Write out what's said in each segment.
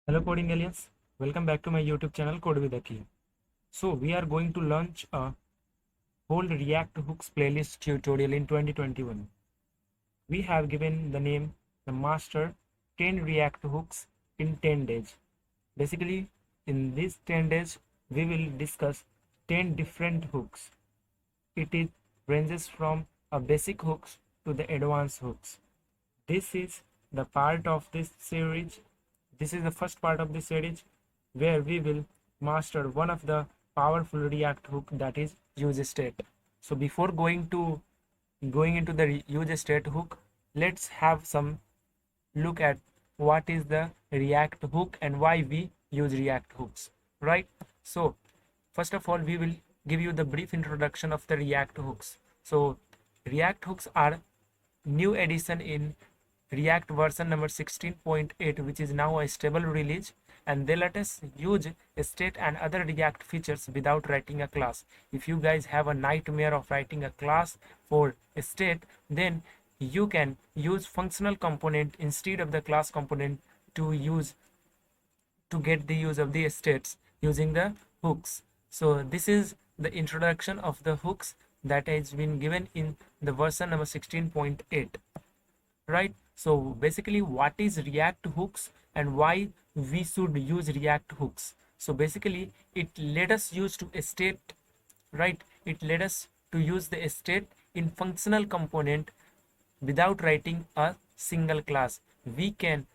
Hello coding aliens, welcome back to my YouTube channel Code with Aki. So we are going to launch a whole React hooks playlist tutorial in 2021. We have given the name the master 10 React hooks in 10 days. Basically in these 10 days we will discuss 10 different hooks. It ranges from a basic hooks to the advanced hooks. This is the part of this series. This is the first part of this series where we will master one of the powerful React hook, that is use state. So before going into the use state hook, let's have some look at what is the React hook and why we use React hooks, right? So first of all, we will give you the brief introduction of the React hooks. So React hooks are new addition in React version number 16.8, which is now a stable release, and they let us use state and other React features without writing a class. If you guys have a nightmare of writing a class for state, then you can use functional component instead of the class component to get the use of the states using the hooks. So this is the introduction of the hooks that has been given in the version number 16.8, right? So basically, what is React hooks and why we should use React hooks? So basically, it let us use to state, right? It let us to use the state in functional component without writing a single class. We can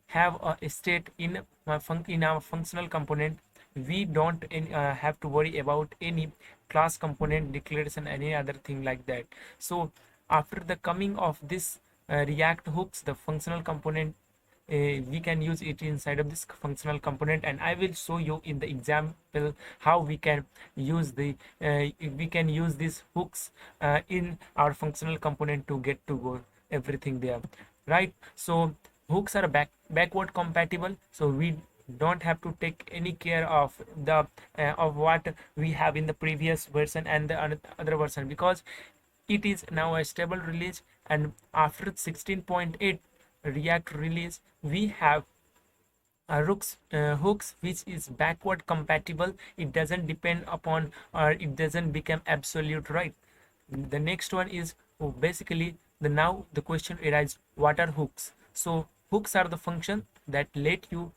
have a state in our functional component. We don't have to worry about any class component declaration, any other thing like that. So after the coming of this React hooks, the functional component, we can use it inside of this functional component, and I will show you in the example how we can use these hooks in our functional component to get to go everything there, right? So hooks are backward compatible, so we don't have to take any care of the of what we have in the previous version and the other version, because it is now a stable release, and after 16.8 React release we have hooks which is backward compatible. It doesn't depend upon, or it doesn't become absolute, right? The next one is, basically, now the question arises, what are hooks? So hooks are the function that let you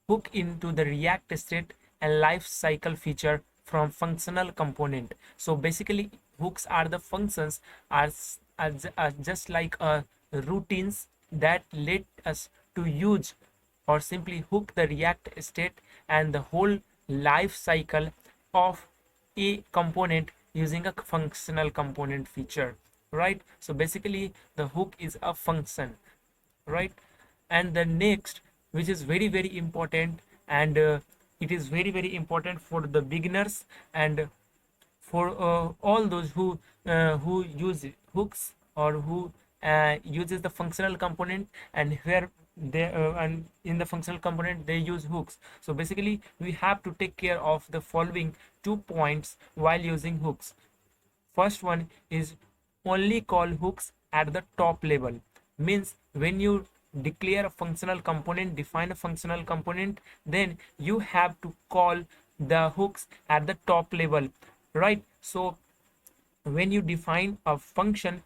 hook into the React state and life cycle feature from functional component. So basically, hooks are the functions, are just like routines that let us to use or simply hook the React state and the whole life cycle of a component using a functional component feature, right? So basically, the hook is a function, right? And the next, which is very important, and it is very important for the beginners and for all those who use hooks, or who uses the functional component, and where they and in the functional component they use hooks. So basically, we have to take care of the following 2 points while using hooks. First one is, only call hooks at the top level. Means when you declare a functional component, define a functional component, then you have to call the hooks at the top level, right? So when you define a functional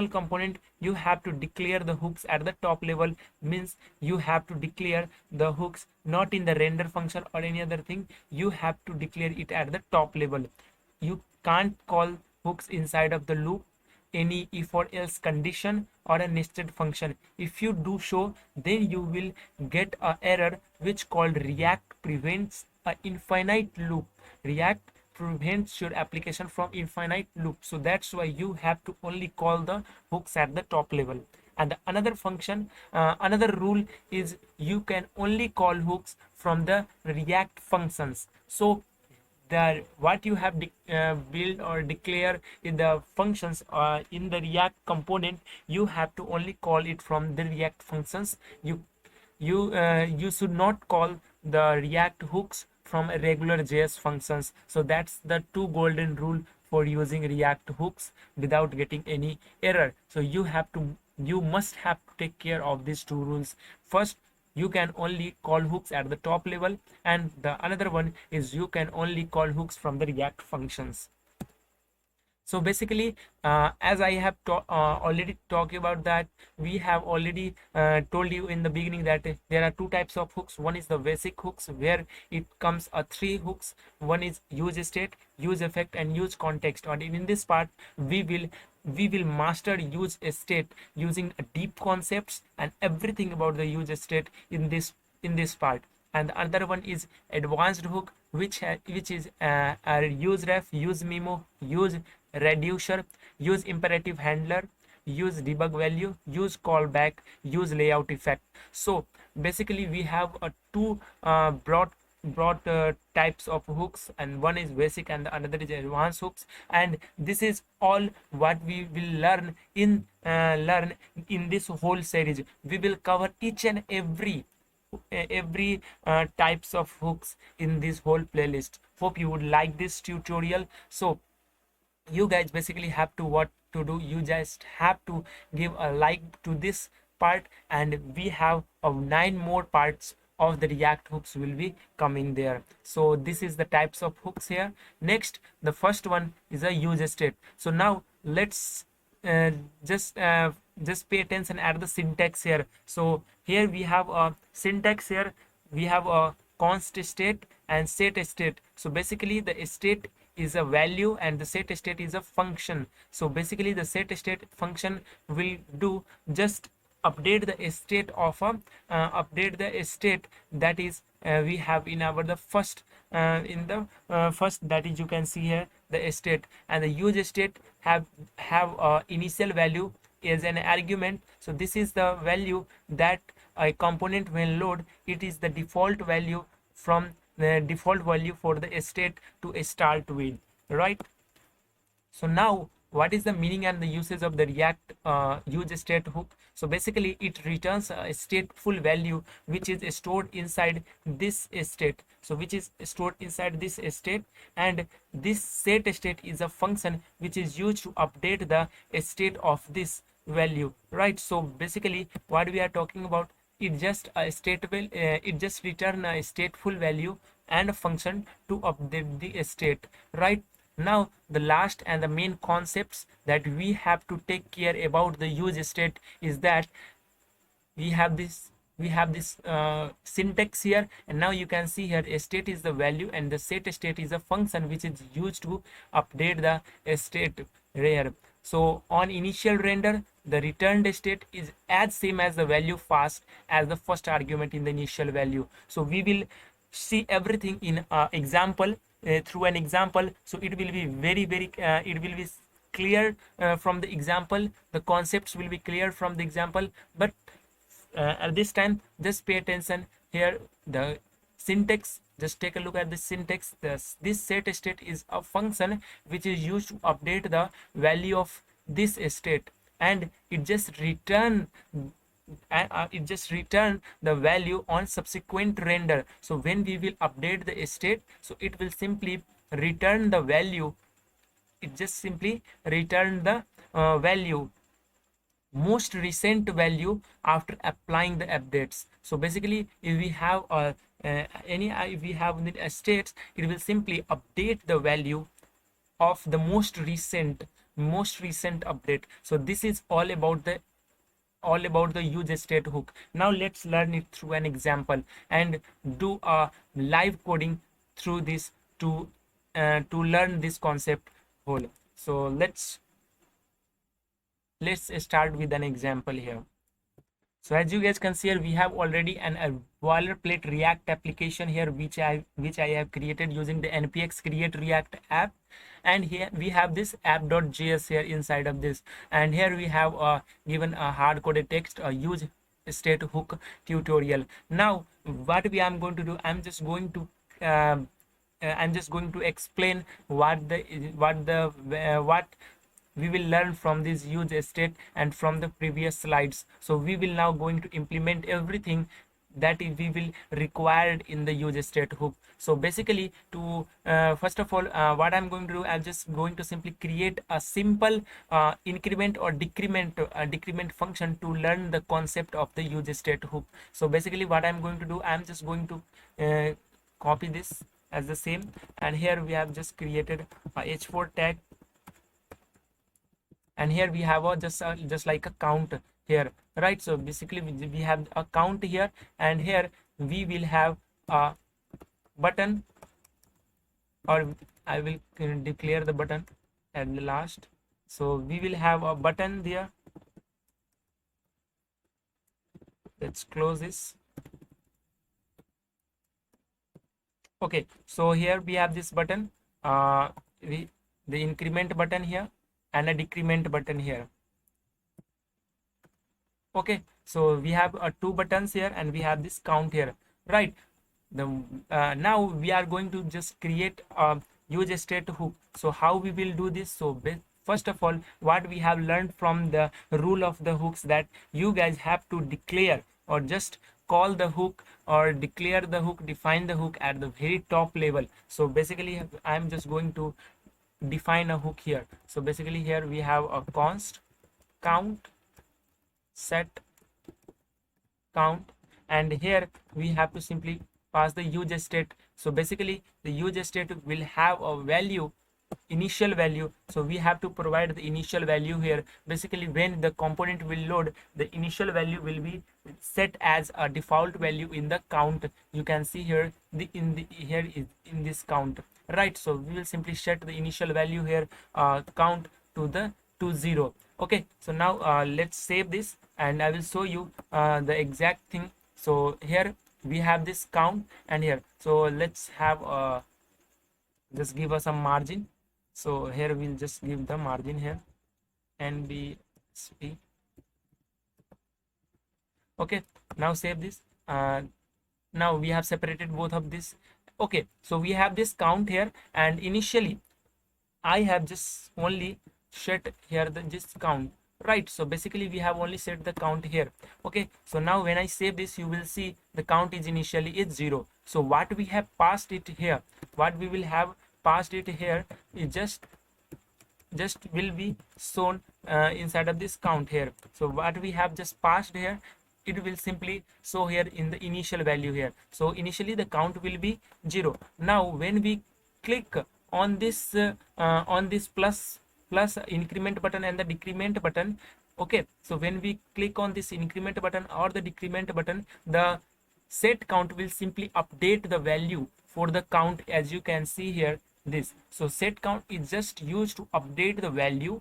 component, you have to declare the hooks at the top level. Means you have to declare the hooks not in the render function or any other thing. You have to declare it at the top level. You can't call hooks inside of the loop, any if or else condition or a nested function. If you do so, then you will get a error which called React prevents a infinite loop. React prevents your application from infinite loop. So that's why you have to only call the hooks at the top level. And another function, another rule is, you can only call hooks from the React functions. So the what you have built or declare in the functions in the React component, you have to only call it from the React functions. You should not call the React hooks from a regular JS functions. So that's the two golden rule for using React hooks without getting any error. So you must have to take care of these two rules. First, you can only call hooks at the top level, and the another one is you can only call hooks from the React functions. So basically, as I have already talked about that, we have already told you in the beginning that there are two types of hooks. One is the basic hooks, where it comes three hooks. One is use state, use effect, and use context. And in this part, we will master use state using deep concepts and everything about the use state in this part. And the other one is advanced hook, which is use ref, use memo, use reducer, use imperative handler, use debug value, use callback, use layout effect. So basically we have two broad types of hooks, and one is basic and the another is advanced hooks, and this is all what we will learn in this whole series. We will cover each and every types of hooks in this whole playlist. Hope you would like this tutorial. So you guys basically have to what to do, you just have to give a like to this part, and we have 9 more parts of the React hooks will be coming there. So this is the types of hooks here. Next, the first one is a use state. So now let's uh, just uh, just pay attention at the syntax here. So here we have a syntax here. We have a const state and set state. So basically the state is a value and the set state is a function. So basically the set state function will do just update the state of a update the state that is we have in our the first in the first, that is you can see here the state, and the use state have initial value as an argument. So this is the value that a component when load, it is the default value from the default value for the state to start with, right? So now what is the meaning and the usage of the React use state hook? So basically it returns a stateful value which is stored inside this state. So which is stored inside this state, and this set state is a function which is used to update the state of this value, right? So basically what we are talking about, it just a stateful it just return a stateful value and a function to update the state, right? Now the last and the main concepts that we have to take care about the use state is that we have this syntax here, and now you can see here a state is the value and the set state is a function which is used to update the state here. So on initial render, the returned state is as same as the value fast as the first argument in the initial value. So we will see everything in example, through an example. So it will be very it will be clear from the example. The concepts will be clear from the example, but at this time just pay attention here the syntax. Just take a look at the syntax. This set state is a function which is used to update the value of this state, and it just return the value on subsequent render. So when we will update the state, so it will simply return the value. It just simply return the value, most recent value after applying the updates. So basically if we have if we have the states, it will simply update the value of the most recent update. So this is all about the use state hook. Now let's learn it through an example and do a live coding through this to learn this concept whole. So let's start with an example here. So as you guys can see here, we have already a boilerplate React application here which I have created using the npx create react app, and here we have this app.js here inside of this, and here we have given a hard coded text, a use state hook tutorial. Now what we am going to do, I'm just going to explain what we will learn from this use state and from the previous slides. So we will now going to implement everything that we will required in the use state hook. So basically to first of all what I'm going to do, I'm just going to simply create a simple increment or decrement function to learn the concept of the use state hook. So basically what I'm going to do, I'm just going to copy this as the same, and here we have just created a h4 tag, and here we have a just like a count here, right? So basically we have a count here, and here we will have a button, or I will declare the button at the last. So we will have a button there. Let's close this. Okay, so here we have this button, the increment button here and a decrement button here. Okay, so we have two buttons here, and we have this count here, right? The now we are going to just create a use state hook. So how we will do this? So first of all, what we have learned from the rule of the hooks, that you guys have to declare or just call the hook or declare the hook, define the hook at the very top level. So basically I'm just going to define a hook here. So basically here we have a const count set count, and here we have to simply pass the use state. So basically the use state will have a value, initial value. So we have to provide the initial value here. Basically when the component will load, the initial value will be set as a default value in the count. You can see here here is in this count, right? So we will simply set the initial value here, count to 0. Okay, so now let's save this, and I will show you the exact thing. So here we have this count, and here, so let's have just give us some margin. So here we'll just give the margin here, NBSP. Okay, now save this. Now we have separated both of this. Okay, so we have this count here, and initially I have just only set here this count, right? So basically we have only set the count here. Okay, so now when I save this, you will see the count is initially is 0. So what we have passed it here, what we will have passed it here is just will be shown inside of this count here. So what we have just passed here, it will simply show here in the initial value here. So initially the count will be 0. Now when we click on this plus increment button and the decrement button, okay, so when we click on this increment button or the decrement button, the set count will simply update the value for the count, as you can see here this. So set count is just used to update the value.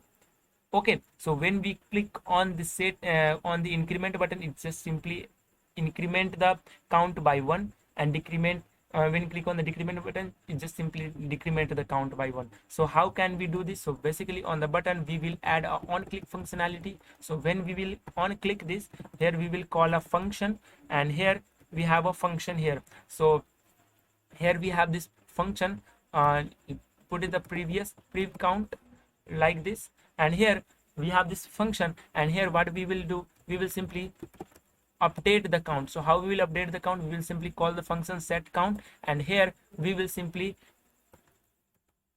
Okay, so when we click on the set on the increment button, it just simply increment the count by 1, and decrement when you click on the decrement button, it just simply decrement the count by 1. So how can we do this? So basically on the button we will add a on click functionality. So when we will on click this, here we will call a function, and here we have a function here. So here we have this function, put in the previous prev count like this, and here we have this function, and here what we will do, we will simply update the count. So how we will update the count? We will simply call the function set count, and here we will simply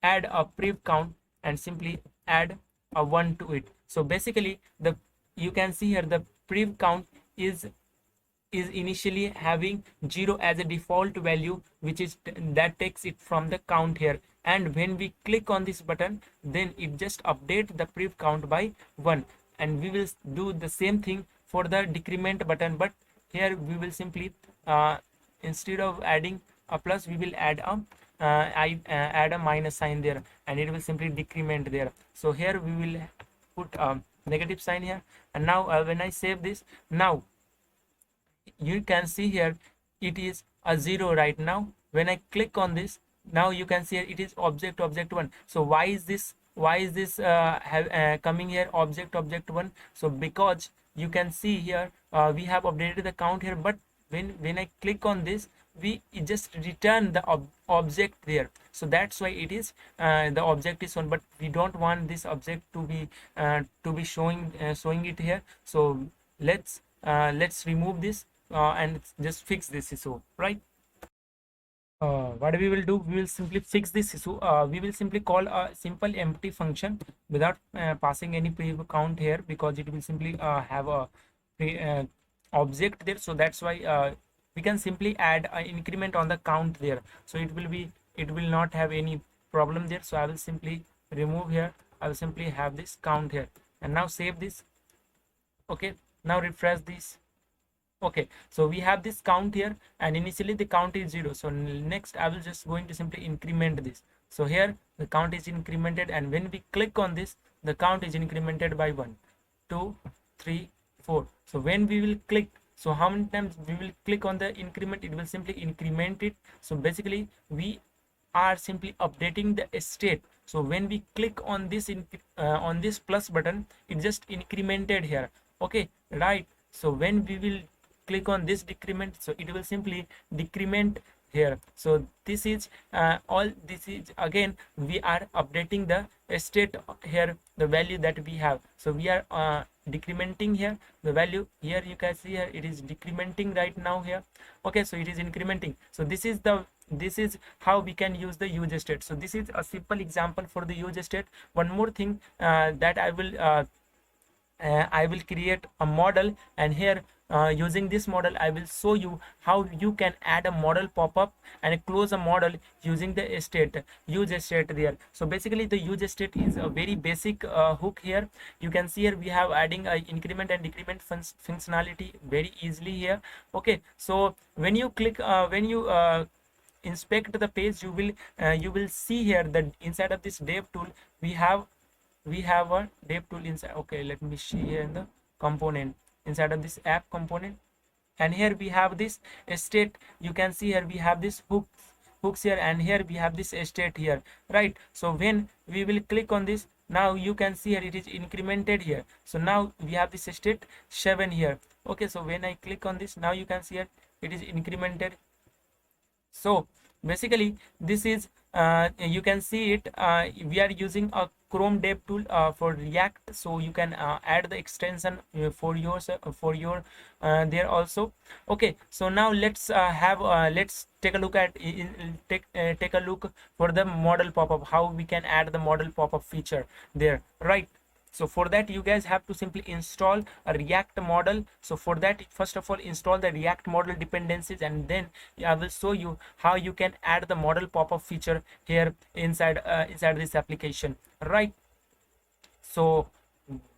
add a prev count and simply add a 1 to it. So basically the you can see here the prev count is initially having 0 as a default value, which is that takes it from the count here, and when we click on this button, then it just update the prev count by 1. And we will do the same thing for the decrement button, but here we will simply instead of adding a plus, we will add a add a minus sign there, and it will simply decrement there. So here we will put a negative sign here, and now when I save this, now you can see here it is a 0 right now. When I click on this, now you can see it is object 1. So why is this coming here object 1? So because you can see here we have updated the count here, but when I click on this, it just return the object there. So that's why it is the object is on, but we don't want this object to be showing it here. So let's remove this, and just fix this issue, right? What we will do, we will simply fix this issue. We will simply call a simple empty function without passing any pre count here, because it will simply have a pre, object there. So that's why we can simply add an increment on the count there. So it will not have any problem there. So I will simply remove here. I will simply have this count here, and now save this. Okay, now refresh this. Okay, so we have this count here, and initially the count is 0. So next I will just going to simply increment this. So here the count is incremented, and when we click on this, the count is incremented by 1, 2, 3, 4. So when we will click, so how many times we will click on the increment, it will simply increment it. So basically we are simply updating the state. So when we click on this plus button, it just incremented here. Okay, right? So when we will click on this decrement, so it will simply decrement here. So this is all. This is again we are updating the state here, the value that we have. So we are decrementing here the value. Here you can see here it is decrementing right now here. Okay, so it is incrementing. So this is how we can use the use state. So this is a simple example for the use state. One more thing that I will create a model, and here using this model I will show you how you can add a model pop-up and close a model using the use state there. So basically the use state is a very basic hook here. You can see here we have adding a increment and decrement functionality very easily here. Okay, so when you click inspect the page, you will see here that inside of this dev tool we have a dev tool inside. Okay, let me see here in the component, inside of this app component, and here we have this state. You can see here we have this hooks here, and here we have this state here, right? So when we will click on this, now you can see here it is incremented here. So now we have this state 7 here. Okay, so when I click on this, now you can see here it is incremented. So basically this is you can see it, we are using a Chrome dev tool for React, so you can add the extension for your there also. Okay, so now let's let's take a look at take a look for the model pop-up, how we can add the model pop-up feature there, right? So for that you guys have to simply install a React model. So for that, first of all, install the React model dependencies, and then I will show you how you can add the model pop-up feature here inside this application, right? So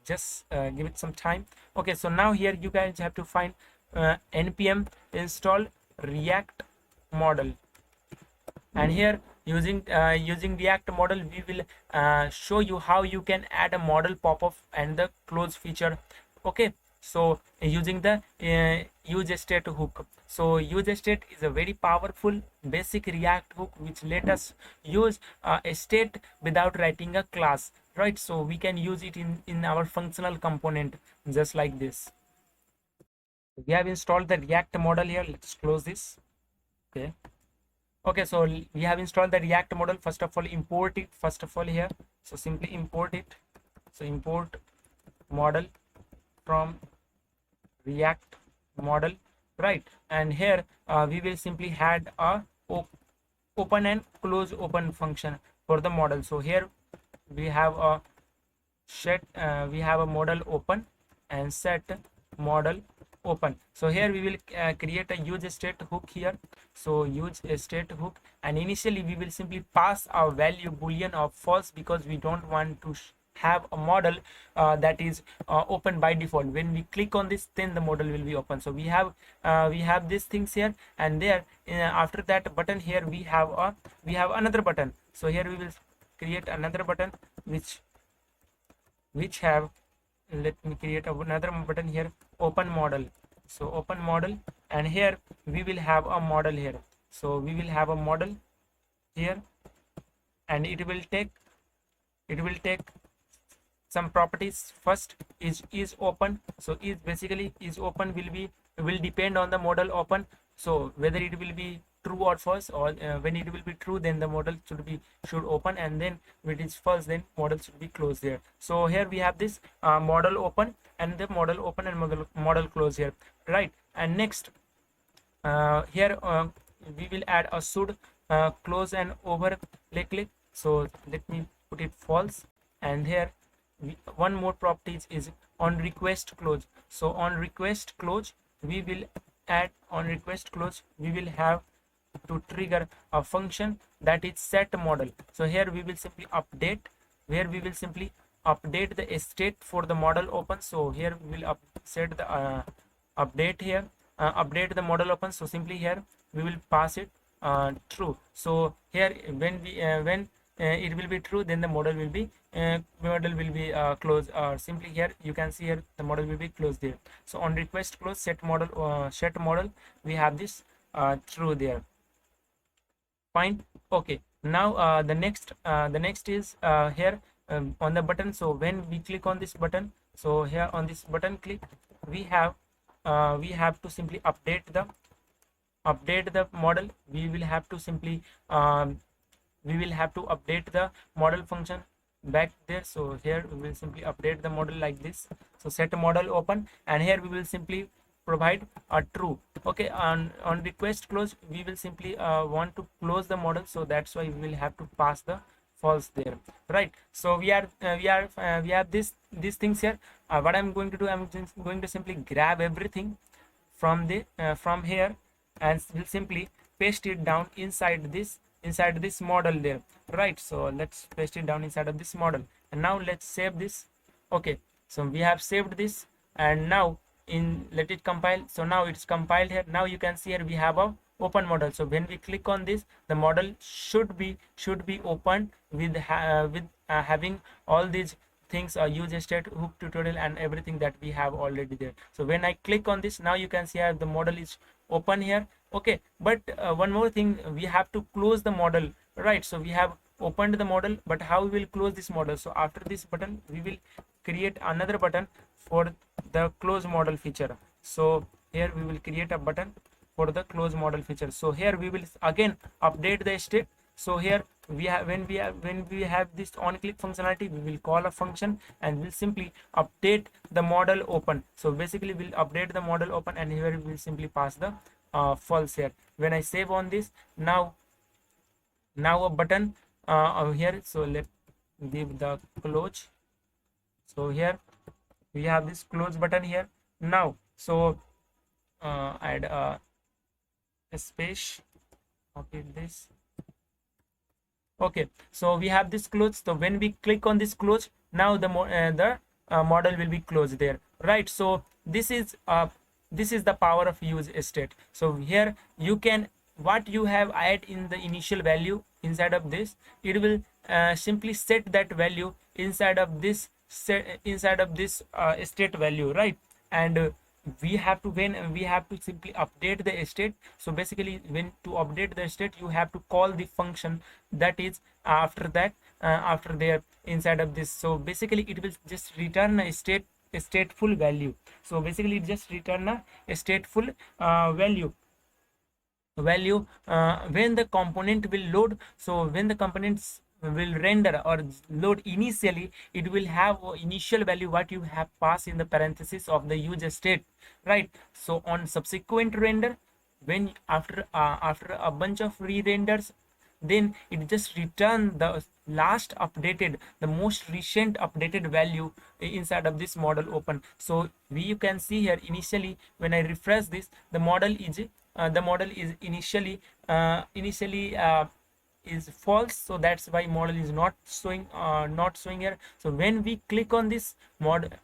just give it some time. Okay, so now here you guys have to find npm install React model, and here using React model we will show you how you can add a model pop-up and the close feature. Okay, so using the use state hook. So use state is a very powerful basic React hook which let us use a state without writing a class, right? So we can use it in our functional component just like this. We have installed the React model here. Let's close this. Okay, so we have installed the React model. First of all, import it first of all here. So simply import it. So import model from React model, right? And here we will simply add a open and close open function for the model. So here we have a we have a model open and set model open. So here we will create a use state hook here. So use a state hook, and initially we will simply pass our value boolean of false, because we don't want to have a model that is open by default. When we click on this, then the model will be open. So we have these things here, and there after that button here we have another button. So here we will create another button which have, let me create another button here, open model. So open model, and here we will have a model here. So we will have a model here, and it will take some properties. First is open. So is basically is open will depend on the model open. So whether it will be true or false, or when it will be true, then the model should open, and then when it is false, then model should be closed there. So here we have this model open and the model open and model close here, right? And next Here we will add a should close and overlay click. So let me put it false. And here one more property is on request close. So on request close we will add, on request close we will have to trigger a function that is set model. So here we will simply update, where we will simply update the state for the model open. So here we will set the update here, update the model open. So simply here we will pass it true. So here when it will be true, then the model will be closed. Simply here you can see here the model will be closed there. So on request close set model we have this true there. Fine. Okay, now the next is here on the button. So when we click on this button, so here on this button click, we have to simply update the model. We will have to simply update the model function back there. So here we will simply update the model like this. So set model open, and here we will simply provide a true. Okay, on request close we will simply want to close the model, so that's why we will have to pass the false there, right? So we have these things here. What I'm going to do, I'm just going to simply grab everything from the from here, and will simply paste it down inside this model there, right? So let's paste it down inside of this model, and now let's save this. Okay, so we have saved this, and now let it compile. So now it's compiled here. Now you can see here we have a open model. So when we click on this, the model should be opened with having all these things, use state, hook tutorial, and everything that we have already there. So when I click on this, now you can see how the model is open here. Okay, but one more thing, we have to close the model, right? So we have opened the model, but how we will close this model? So after this button we will create another button for the close model feature. So here we will create a button for the close model feature. So here we will again update the state. So here we have, when we have this on click functionality, we will call a function and we'll simply update the model open. So basically we'll update the model open, and here we will simply pass the false here. When I save on this, now a button here. So let's give the close. So here we have this close button here. Now so add a space, copy this. Okay, so we have this close. So when we click on this close, now the model will be closed there, right? So this is the power of use state. So here you can, what you have add in the initial value inside of this, it will simply set that value inside of this state value, right? And we have to, when we have to simply update the state. So basically when to update the state, you have to call the function that is after that, after there inside of this. So basically it will just return a stateful value. So basically it just return a stateful value when the component will load. So when the components will render or load initially, it will have initial value what you have passed in the parenthesis of the user state, right? So on subsequent render, when after a bunch of re-renders, then it just return the last updated, the most recent updated value inside of this model open. So you can see here initially when I refresh this, the model is initially is false. So that's why model is not showing here. So when we click on this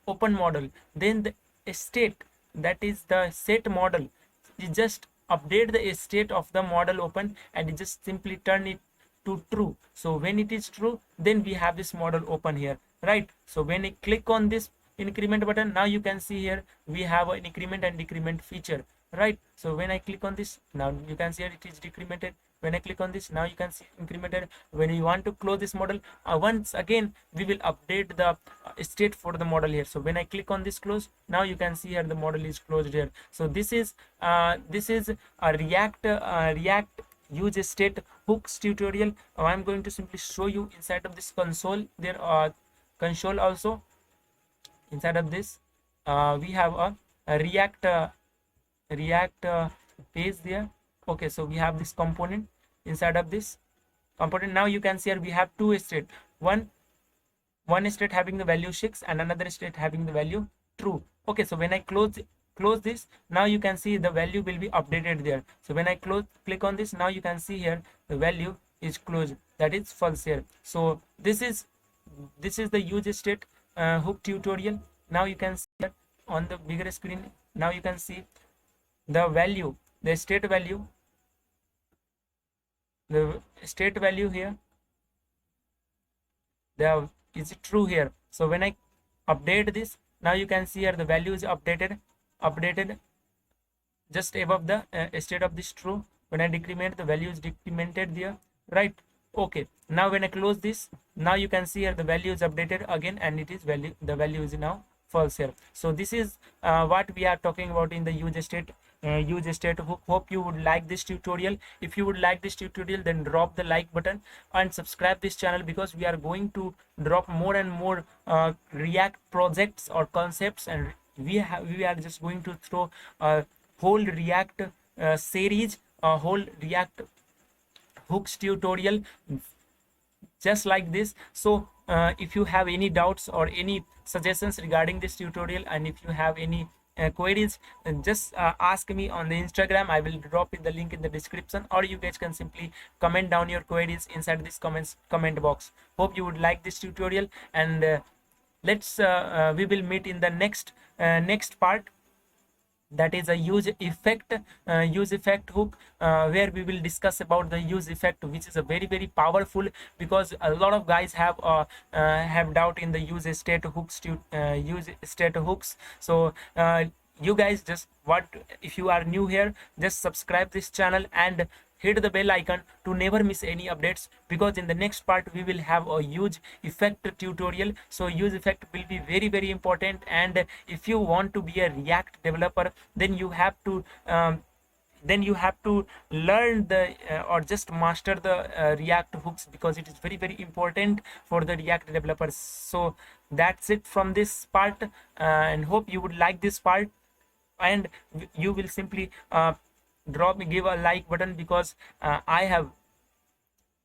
open model, then the state, that is the set model, is just update the state of the model open, and it just simply turn it to true. So when it is true, then we have this model open here, right? So when I click on this increment button, now you can see here we have an increment and decrement feature, right? So when I click on this, now you can see here it is decremented. When I click on this, now you can see incremented. When you want to close this model, once again we will update the state for the model here. So when I click on this close, now you can see here the model is closed here. So this is a React use state hooks tutorial. I'm going to simply show you inside of this console. There are console also. Inside of this we have a React is there. Okay, so we have this component inside of this component. Now you can see here we have two state, one state having the value 6 and another state having the value true. Okay, so when I close this, now you can see the value will be updated there. So when I click on this, now you can see here the value is closed, that is false here. So this is the use state hook tutorial. Now you can see that on the bigger screen. Now you can see the value, the state value here, the is true here. So when I update this, now you can see here the value is updated just above the state of this true. When I decrement, the value is decremented there, right? Okay, now when I close this, now you can see here the value is updated again, and it is the value is now false here. So this is what we are talking about in the use state hook. Hope you would like this tutorial. If you would like this tutorial, then drop the like button and subscribe this channel, because we are going to drop more and more React projects or concepts, and we are just going to throw a whole React series, a whole React hooks tutorial just like this. So if you have any doubts or any suggestions regarding this tutorial, and if you have any queries, then just ask me on the Instagram. I will drop in the link in the description, or you guys can simply comment down your queries inside this comment box. Hope you would like this tutorial, and let's we will meet in the next part, that is a use effect hook, where we will discuss about the use effect, which is a very powerful, because a lot of guys have doubt in the use state hooks. So you guys, just if you are new here, just subscribe this channel and hit the bell icon to never miss any updates, because in the next part we will have a use effect tutorial. So use effect will be very important, and if you want to be a React developer, then you have to learn the or just master the React hooks, because it is very important for the React developers. So that's it from this part, and hope you would like this part, and you will simply give a like button, because I have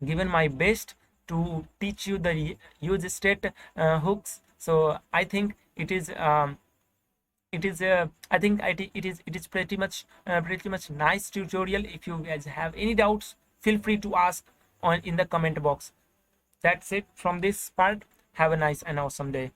given my best to teach you the use state hooks. So I think it is I think it is pretty much nice tutorial. If you guys have any doubts, feel free to ask in the comment box. That's it from this part. Have a nice and awesome day.